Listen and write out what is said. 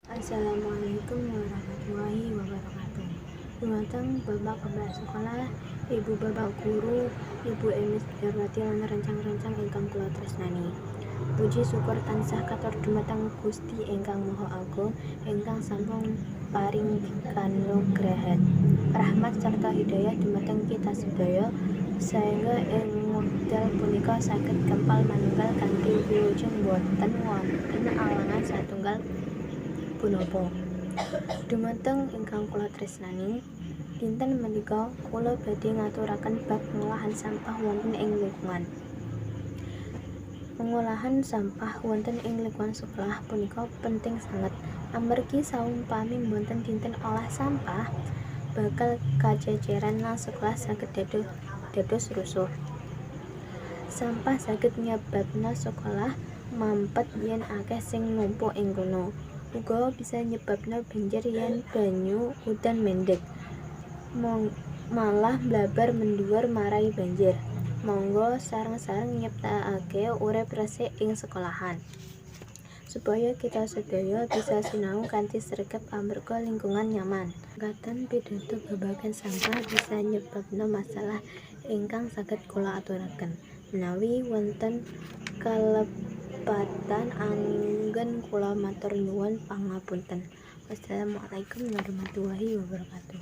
Assalamualaikum warahmatullahi wabarakatuh. Dumateng Bapak Kepala Sekolah, Ibu Bapak Guru, Ibu Emis Darwati lan rencang-rencang ingkang kula tresnani. Puji syukur tansah katur dumateng Gusti ingkang Maha Agung ingkang sampun paring kanugrahan, rahmat sarta hidayah dumateng kita sedaya saengga ing wekdal punika saged kempal manunggal kanthi wilujeng boten wonten alangan satunggal punapa. Dumateng ingkang kula tresnani, dinten menika kula badhe ngaturaken bab pengolahan sampah wonten ing lingkungan. Pengolahan sampah wonten ing lingkungan sekolah punika penting sanget amargi saumpami boten dinten olah sampah bakal kaceceran lan sekolah saged dados rusuh. Sampah saged nyebabna sekolah mampet yen akeh sing numpuk ing kono. Uga bisa nyebabna banjir yen banyu udan mendhet, malah blabar mendhuwur marai banjir. Monggo sareng-sareng nyiptakake urip resik ing sekolahan, supaya kita sedaya bisa sinau kanthi sregep amarga lingkungan nyaman. Mekaten pidato babagan sampah bisa nyebabna masalah ingkang saged kula aturaken. Menawi wonten kalepatan anggen kula matur nyuwun pangapunten. Wassalamualaikum warahmatullahi wabarakatuh.